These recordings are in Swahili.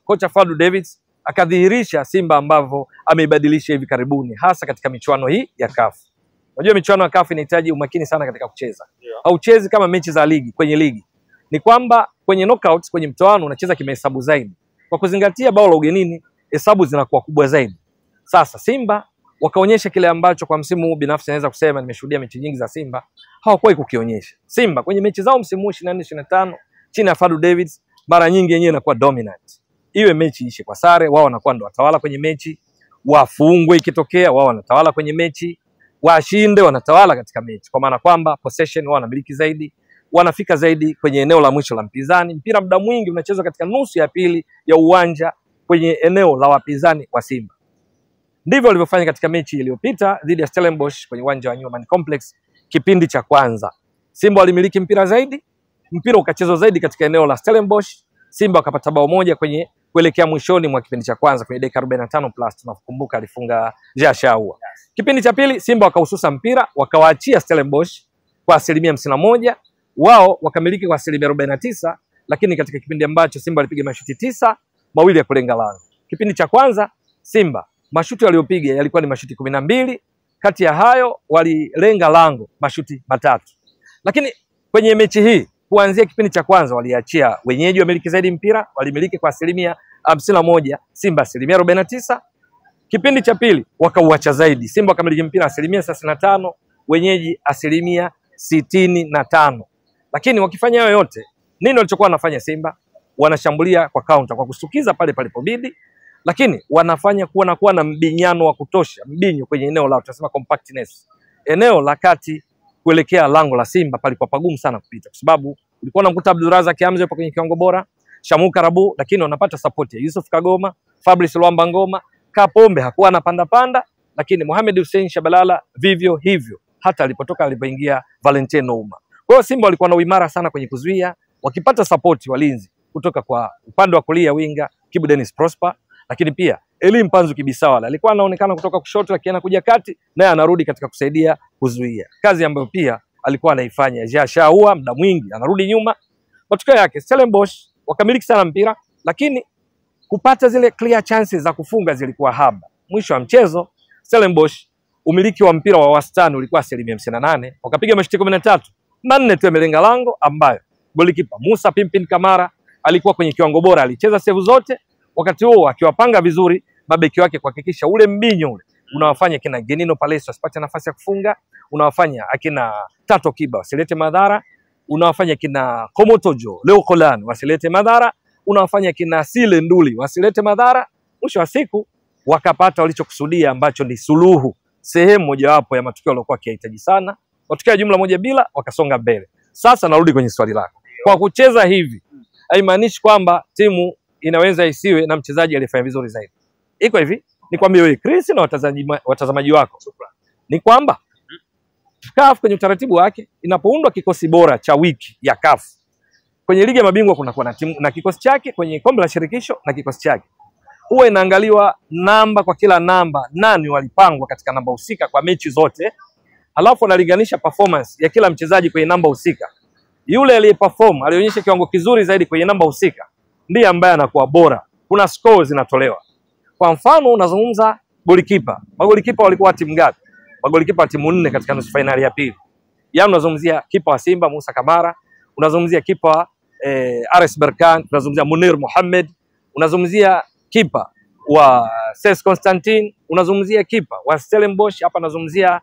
kocha Fadlu Davids akadhihirisha Simba ambavyo ameibadilisha hivi karibuni, hasa katika michuano hii ya CAF. Unajua michuano ya CAF inahitaji umakini sana katika kucheza. Hauchezi kama mechi za ligi. Kwenye ligi ni kwamba kwenye knockouts, kwenye mtoano unacheza kimahesabu zaidi. Kwa kuzingatia bao la ugenini, hesabu zinakuwa kubwa zaidi. Sasa Simba wakaonyesha kile ambacho kwa msimu huu binafsi naweza kusema nimeshuhudia mechi nyingi za Simba hawakuwahi kukionyesha. Simba kwenye mechi zao msimu huu 24-25 chini ya Fadlu Davids mara nyingi yenyewe inakuwa dominant. Iwe mechi ishe kwa sare, wao wanakuwa ndo watawala kwenye mechi. Wafungwe ikitokea, wao wanatawala kwenye mechi. Washinde, wanatawala katika mechi. Kwa maana kwamba possession wao wanamiliki zaidi, wanafika zaidi kwenye eneo la mwisho la mpinzani. Mpira muda mwingi unachezwa katika nusu ya pili ya uwanja kwenye eneo la wapinzani wa Simba. Ndivyo walivyofanya katika mechi iliyopita dhidi ya Stellenbosch kwenye uwanja wa Newman Complex. Kipindi cha kwanza Simba walimiliki mpira zaidi, mpira ukachezwa zaidi katika eneo la Stellenbosch. Simba wakapata bao moja kwenye kuelekea mwishoni mwa kipindi cha kwanza kwenye dakika 45 plus, tunakumbuka alifunga Jashaua. Kipindi cha pili Simba wakahususa mpira, wakawaachia Stellenbosch kwa 51%, wao wakamiliki kwa 49%, lakini katika kipindi ambacho Simba alipiga mashuti 9, mawili ya kulenga lango. Kipindi cha kwanza Simba mashuti waliopiga yalikuwa ni mashuti 12, kati ya hayo walilenga lango mashuti 3. Lakini kwenye mechi hii kuanzia kipindi cha kwanza waliachia wenyeji wamiliki zaidi mpira, walimiliki kwa 51%, Simba 49%. Kipindi cha pili wakauacha zaidi, Simba wakamiliki mpira 35%, wenyeji 65%. Lakini wakifanya hayo yote, nini walichokuwa wanafanya Simba? Wanashambulia kwa counter, kwa kustukiza pale palipobidi, lakini wanafanya kuwa na mbinyano wa kutosha, mbinyo kwenye eneo la tunasema compactness. Eneo la kati kuelekea lango la Simba palikuwa pagumu sana kupita, kwa sababu ulikuwa unamkuta Abdulrazak Hamza yupo kwenye kiwango bora, Shamu Karabu, lakini wanapata support ya Yusuf Kagoma, Fabrice Luamba Ngoma, Kapombe hakuwa anapanda panda, lakini Mohamed Hussein Shabalala vivyo hivyo, hata alipoingia Valentino Uma. Kwa hiyo Simba walikuwa na uimara sana kwenye kuzuia, wakipata support walinzi kutoka kwa upande wa kulia winga Kibu Dennis Prosper, lakini pia Elie Mpanzu Kibisawala alikuwa anaonekana kutoka kushoto, lakini anakuja kati naye anarudi katika kusaidia kuzuia, kazi ambayo pia alikuwa anaifanya Jashaua muda mwingi anarudi nyuma. Matokeo yake Stellenbosch wakamiliki sana mpira, lakini kupata zile clear chances za kufunga zilikuwa haba. Mwisho wa mchezo Stellenbosch umiliki wa mpira wa wastani ulikuwa 58%, wakapiga mashuti 13, 4 tu yamelenga lango, ambayo golikipa Musa Pimpin Kamara alikuwa kwenye kiwango bora, alicheza save zote, wakati huo akiwapanga vizuri mabeki wake kuhakikisha ule mbinyo ule unawafanya kina Genino Palace wasipate nafasi ya kufunga, unawafanya akina Tato Kiba wasilete madhara, unawafanya kina Komotojo Leo Kolan wasilete madhara, unawafanya kina Sile Nduli wasilete madhara. Mwisho wa siku wakapata walichokusudia, ambacho ni suluhu, sehemu mojawapo ya matukio waliokuwa wakihitaji sana. Matokeo ya jumla 1-0, wakasonga mbele. Sasa narudi kwenye swali lako. Kwa kucheza hivi haimaanishi kwamba timu inaweza isiwe na mchezaji aliyefanya vizuri zaidi. Iko hivi, nikwambie wewe Chris na watazamaji wako, ni kwamba CAF kwenye utaratibu wake inapoundwa kikosi bora cha wiki ya CAF, kwenye ligi ya mabingwa kunakuwa na timu na kikosi chake, kwenye kombe la shirikisho na kikosi chake. Huwa inaangaliwa namba kwa kila namba, nani walipangwa katika namba husika kwa mechi zote, halafu wanalinganisha performance ya kila mchezaji kwenye namba husika. Yule aliyeperform, alionyesha kiwango kizuri zaidi kwenye namba husika, ndiye ambaye anakuwa bora. Kuna scores zinatolewa. Kwa mfano unazungumza golikipa. Magolikipa walikuwa timu ngapi? Magolikipa timu 4 katika nusu finali ya pili. Yaani unazungumzia kipa wa Simba Musa Kamara, unazungumzia kipa Ares Berkan, unazungumzia Munir Mohamed, unazungumzia kipa wa Ses Constantine, unazungumzia kipa wa Stellenbosch, hapa nazungumzia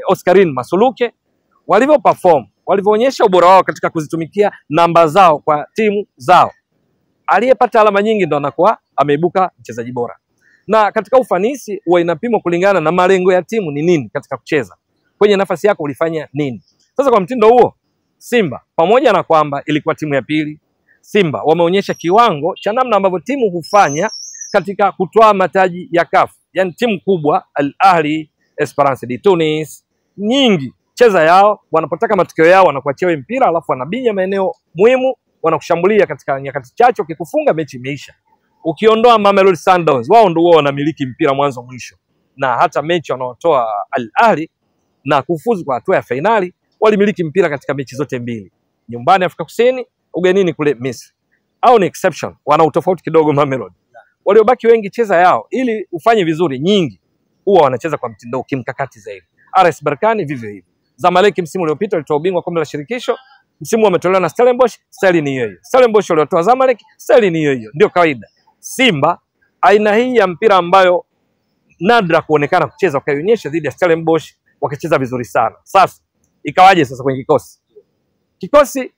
Oscarin Masuluke. Walivyo perform, walivyoonyesha ubora wao katika kuzitumikia namba zao kwa timu zao, aliyepata alama nyingi ndo anakuwa ameibuka mchezaji bora. Na katika ufanisi huwa inapimwa kulingana na malengo ya timu ni nini katika kucheza. Kwenye nafasi yako ulifanya nini? Sasa kwa mtindo huo Simba, pamoja na kwamba ilikuwa timu ya pili, Simba wameonyesha kiwango cha namna ambavyo timu hufanya katika kutoa mataji ya CAF. Yaani timu kubwa Al Ahly, Esperance de Tunis, nyingi cheza yao, wanapotaka matokeo yao wanakuachia wewe mpira, alafu wanabinya maeneo muhimu, wanakushambulia katika nyakati chache, ukikufunga mechi imeisha. Ukiondoa Mamelodi Sundowns, wao ndio wanamiliki mpira mwanzo mwisho. Na hata mechi wanaotoa Al Ahly na kufuzu kwa hatua ya fainali, walimiliki mpira katika mechi zote mbili. Nyumbani Afrika Kusini, ugenini kule Misri. au ni exception, wana utofauti kidogo Mamelodi. Waliobaki wengi cheza yao ili ufanye vizuri, nyingi huwa wanacheza kwa mtindo kimkakati zaidi. RS Berkane vivyo hivyo. Zamalek msimu uliopita walitoa ubingwa kombe la shirikisho, msimu wametolewa na Stellenbosch, style ni hiyo hiyo. Stellenbosch waliotoa Zamalek, style ni hiyo hiyo. Ndio kawaida. Simba aina hii ya mpira ambayo nadra kuonekana kucheza, wakaionyesha dhidi ya Stellenbosch, wakacheza vizuri sana. Sasa ikawaje sasa kwenye kikosi? Kikosi,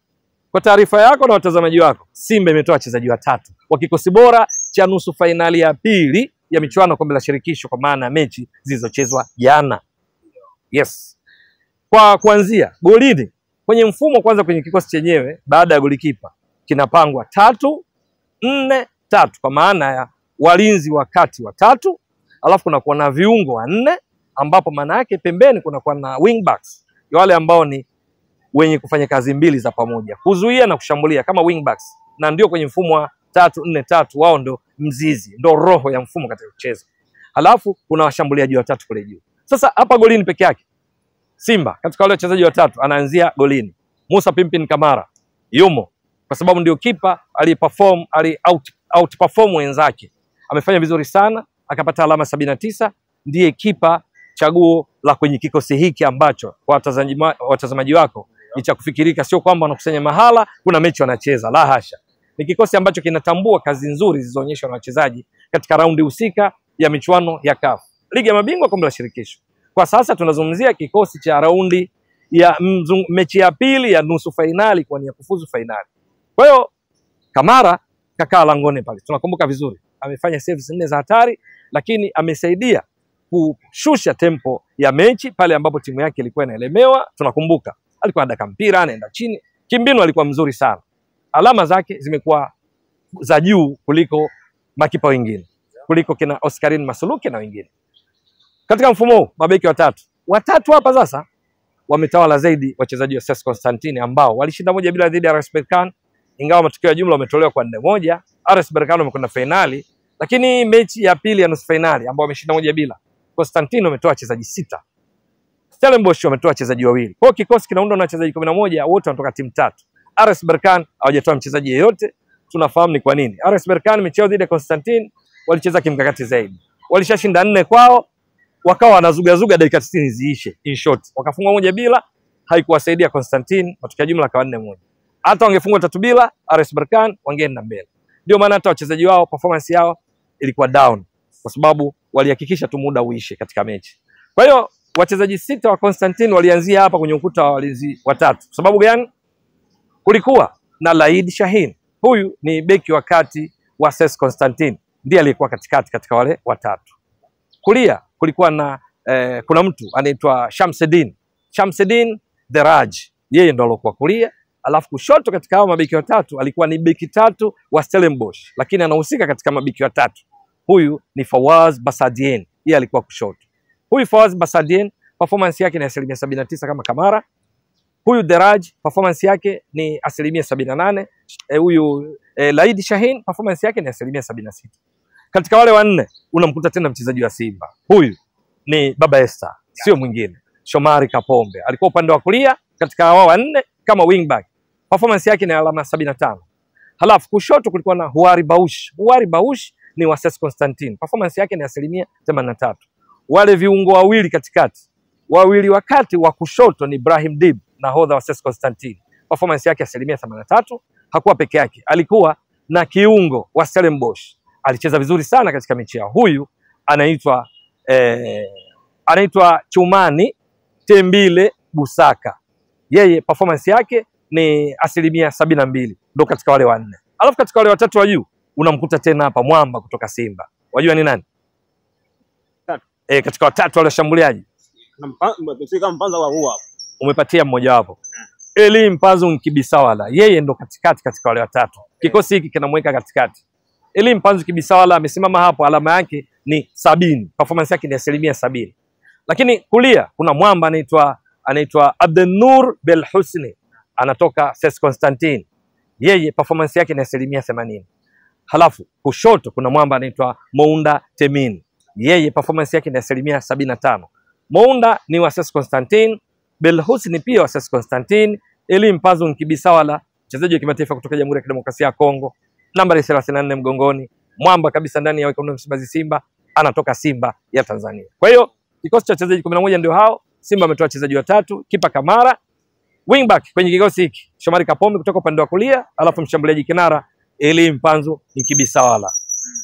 kwa taarifa yako na watazamaji wako, Simba imetoa wachezaji watatu wa kikosi bora cha nusu fainali ya pili ya michuano kombe la shirikisho, kwa maana mechi zilizochezwa jana. Yes. Kwa kuanzia golini, kwenye mfumo kwanza kwenye kikosi chenyewe, baada ya golikipa kinapangwa 3-4-3, kwa maana ya walinzi wa kati watatu, alafu kunakuwa na viungo wanne, ambapo maana yake pembeni kunakuwa na wing backs, wale ambao ni wenye kufanya kazi mbili za pamoja, kuzuia na kushambulia kama wing backs, na ndio kwenye mfumo wa 3-4-3, wao ndo mzizi, ndo roho ya mfumo katika kucheza. Halafu kuna washambuliaji watatu kule juu. Sasa hapa golini peke yake Simba katika wale wachezaji watatu anaanzia golini Musa Pimpin Kamara yumo, kwa sababu ndio kipa aliperform, outperform wenzake, amefanya vizuri sana, akapata alama 79. Ndiye kipa chaguo la kwenye kikosi hiki ambacho kwa watazamaji wako ni cha kufikirika, sio kwamba wanakusanya mahala kuna mechi wanacheza, la hasha. Ni kikosi ambacho kinatambua kazi nzuri zilizoonyeshwa na wachezaji katika raundi husika ya michuano ya CAF, ligi ya mabingwa kombe la shirikisho. Kwa sasa tunazungumzia kikosi cha raundi ya mechi ya pili ya nusu fainali kwa nia kufuzu fainali. Kwa hiyo Kamara kakaa langoni pale, tunakumbuka vizuri, amefanya saves 4 za hatari, lakini amesaidia kushusha tempo ya mechi pale ambapo timu yake ilikuwa inaelemewa. Tunakumbuka alikuwa anadaka mpira anaenda chini, kimbinu alikuwa mzuri sana. Alama zake zimekuwa za juu kuliko makipa wengine, kuliko kina Oscarin Masuluke na wengine. Katika mfumo huu mabeki watatu hapa sasa wametawala zaidi wachezaji wa CS Constantine, ambao walishinda 1-0 dhidi ya RS Berkane, ingawa matokeo ya jumla wametolewa kwa 4-1. RS Berkane wamekwenda finali, lakini mechi ya pili ya nusu finali ambao wameshinda 1-0, Constantine wametoa wachezaji 6, Stellenbosch wametoa wachezaji 2. Kwa kikosi kinaundwa na wachezaji 11, wote wanatoka timu 3. RS Berkane hawajatoa mchezaji yeyote. Tunafahamu ni kwa nini. RS Berkane mechi yao dhidi ya Constantine walicheza kimkakati zaidi, walishashinda 4 kwao, wakawa wanazugazuga dakika 90 ziishe. In short, wakafungwa 1-0, haikuwasaidia Constantine, matokeo jumla kawa 4-1. Hata wangefungwa 3-0, RS Berkane wangeenda mbele. Ndio maana hata wachezaji wao performance yao ilikuwa down, kwa sababu walihakikisha tu muda uishe katika mechi. Kwa hiyo wachezaji 6 wa Constantine walianzia hapa kwenye ukuta wa walinzi watatu. Sababu gani? Kulikuwa na Laid Shahin, huyu ni beki wa kati wa CS Constantine, ndiye aliyekuwa katikati katika wale watatu. Kulia kulikuwa na kuna mtu anaitwa Shamseddin Deraj, yeye ndo alikuwa kulia. Alafu kushoto katika hao mabeki watatu alikuwa ni beki tatu wa Stellenbosch, lakini anahusika katika mabeki watatu. Huyu ni Fawaz Basadien, yeye alikuwa kushoto. Huyu Fawaz Basadien performance yake ni 79% kama Kamara. Huyu Deraj performance yake ni 78%. Huyu Laid Shahin performance yake ni 76%. Katika wale wanne unamkuta tena mchezaji wa Simba. Huyu ni Baba Esther, sio mwingine, Shomari Kapombe. Alikuwa upande wa kulia katika hao wanne kama wingback. Performance yake ni alama 75. Halafu kushoto kulikuwa na Huari Baush ni wa CS Constantine. Performance yake ni 83%. Wale viungo wawili katikati, wawili wakati wa kushoto ni Ibrahim Dib, nahodha wa CS Constantine. Performance yake 83%. Hakuwa peke yake, alikuwa na kiungo wa Stellenbosch, alicheza vizuri sana katika mechi yao. Huyu anaitwa Chumani Tembile Busaka, yeye performance yake ni 72%, ndo katika wale wanne. Alafu katika wale watatu wa juu unamkuta tena hapa mwamba kutoka Simba. Wajua ni nani? Katika watatu wale washambuliaji umepatia mmoja wapo, Eli Mpanzu Nkibisawala, yeye ndo katikati katika wale watatu. Kikosi hiki kinamweka katikati. Eli Mpanzu Nkibisawala amesimama hapo, alama yake ni 70, performance yake ni 70%. Lakini kulia kuna mwamba anaitwa Abdennour Belhusni, anatoka CS Constantine, yeye performance yake ni 80%. Halafu kushoto kuna mwamba anaitwa Mounda Temin, yeye performance yake ni 75%. Mounda ni wa CS Constantine, Belhusni pia wa CS Constantine, Eli Mpanzu Nkibisawala mchezaji wa kimataifa kutoka Jamhuri ya Kidemokrasia ya Kongo, nambari 34 mgongoni, mwamba kabisa ndani ya Wekundu wa Msimbazi Simba, anatoka Simba ya Tanzania. Kwa hiyo kikosi cha wachezaji 11 ndio hao. Simba ametoa wachezaji watatu, kipa Kamara, wingback kwenye kikosi hiki Shomari Kapombe kutoka upande wa kulia, alafu mshambuliaji kinara Eli Mpanzu Nkibisawala.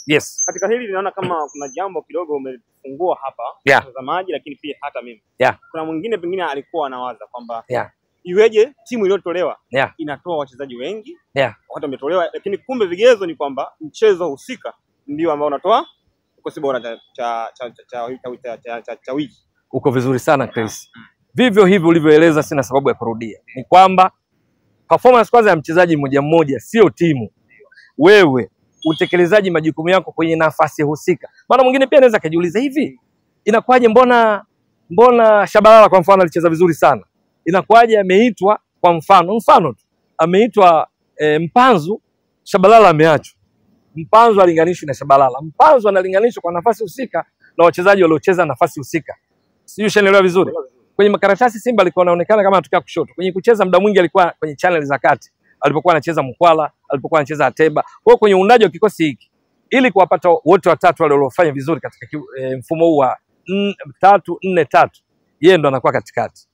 Yes. Katika hili ninaona kama kuna jambo kidogo umefungua hapa mtazamaji, lakini pia hata mimi. Kuna mwingine pengine alikuwa anawaza kwamba iweje timu iliyotolewa inatoa wachezaji wengi wakati wametolewa, lakini kumbe vigezo ni kwamba mchezo husika ndio ambao unatoa kikosi bora cha wiki. Uko vizuri sana Chris. Vivyo hivyo ulivyoeleza, sina sababu ya kurudia. Ni kwamba performance kwanza ya mchezaji mmoja mmoja, sio timu. Wewe utekelezaji majukumu yako kwenye nafasi husika. Maana mwingine pia anaweza kujiuliza, hivi inakuwaje, mbona Shabalala kwa mfano alicheza vizuri sana, inakuwaje ameitwa, kwa mfano tu ameitwa Mpanzu, Shabalala ameachwa? Mpanzu alinganishwi na Shabalala. Mpanzu analinganishwa kwa nafasi husika na wachezaji waliocheza nafasi husika. Sio, ushanielewa vizuri? Kwenye makaratasi Simba alikuwa anaonekana kama anatokea kushoto. Kwenye kucheza muda mwingi alikuwa kwenye channel za kati. Alipokuwa anacheza Mkwala, alipokuwa anacheza Ateba. Kwa hiyo kwenye uundaji wa kikosi hiki, ili kuwapata wote watatu wale waliofanya vizuri katika mfumo huu wa 3-4-3, yeye ndo anakuwa katikati.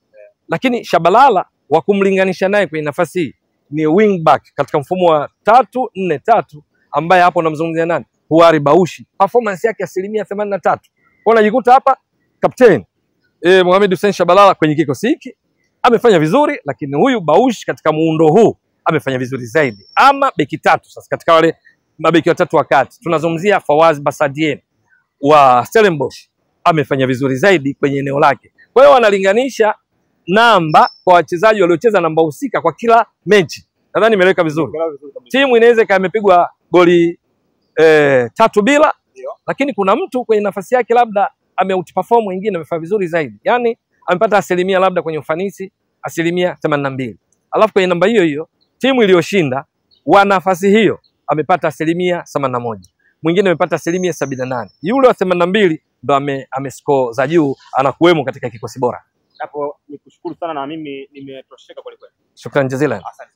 Lakini Shabalala wa kumlinganisha naye kwenye nafasi hii ni wing back katika mfumo wa 3-4-3, ambaye hapo namzungumzia nani? Huari Baushi. Performance yake 83%. Kwa unajikuta hapa captain Mohamed Hussein Shabalala kwenye kikosi hiki amefanya vizuri, lakini huyu Baushi katika muundo huu amefanya vizuri zaidi. Ama beki tatu sasa, katika wale mabeki watatu wakati tunazungumzia Fawaz Basadien wa Stellenbosch, amefanya vizuri zaidi kwenye eneo lake. Kwa hiyo wanalinganisha namba kwa wachezaji waliocheza namba husika kwa kila mechi. Nadhani nimeleka vizuri. Timu inaweza kama imepigwa goli 3-0, lakini kuna mtu kwenye nafasi yake labda ameoutperform wengine, amefanya vizuri zaidi. Yaani amepata asilimia labda kwenye ufanisi 82. Alafu kwenye namba hiyo hiyo timu iliyoshinda wa nafasi hiyo amepata 81. Mwingine amepata 78. Yule wa 82 ndo amescore za juu, anakuwemo katika kikosi bora. Hapo nikushukuru sana, na mimi nimetosheka kweli kweli. Shukrani jazilan. Asante.